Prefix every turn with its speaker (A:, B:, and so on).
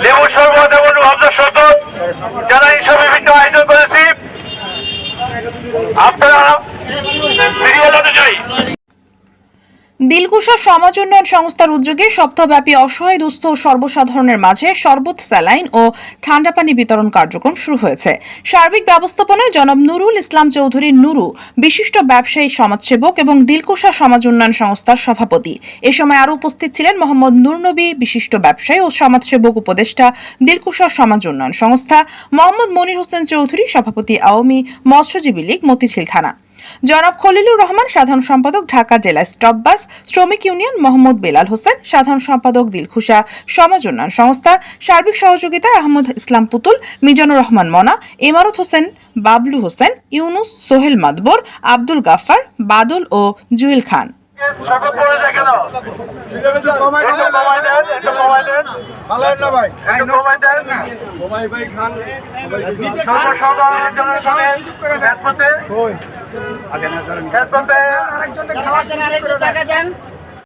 A: লেবু শরবত এবং রমজান শরবত যারা এইসব বিভিন্ন আয়োজন করেছি, আপনারা মিডিয়া অনুযায়ী
B: দিলকুশা সমাজ উন্নয়ন সংস্থার উদ্যোগে সপ্তাহব্যাপী অসহায় দুস্থ ও সর্বসাধারণের মাঝে শরবত, স্যালাইন ও ঠান্ডা পানি বিতরণ কার্যক্রম শুরু হয়েছে। সার্বিক ব্যবস্থাপনায় জনাব নুরুল ইসলাম চৌধুরী নুরু, বিশিষ্ট ব্যবসায়ী, সমাজসেবক এবং দিলকুশা সমাজ উন্নয়ন সংস্থার সভাপতি। এ সময় আরও উপস্থিত ছিলেন মোহাম্মদ নূরনবী, বিশিষ্ট ব্যবসায়ী ও সমাজসেবক, উপদেষ্টা, দিলকুশা সমাজ উন্নয়ন সংস্থা, মোহাম্মদ মনির হোসেন চৌধুরী, সভাপতি, আওয়ামী মৎস্যজীবী লীগ, মতিঝিল থানা, জনাব খলিলুর রহমান, সাধারণ সম্পাদক, ঢাকা জেলা স্টপ বাস শ্রমিক ইউনিয়ন, মোহাম্মদ বেলাল হোসেন, সাধারণ সম্পাদক, দিলকুশা সমাজ উন্নয়ন সংস্থা। সার্বিক সহযোগিতায় আহমদ ইসলাম পুতুল, মিজানুর রহমান মনা, ইমারত হোসেন, বাবলু হোসেন, ইউনুস, সোহেল মাদবর, আব্দুল গাফফার, বাদল ও জুয়েল খান।
C: আরেকজনকে খাওয়ার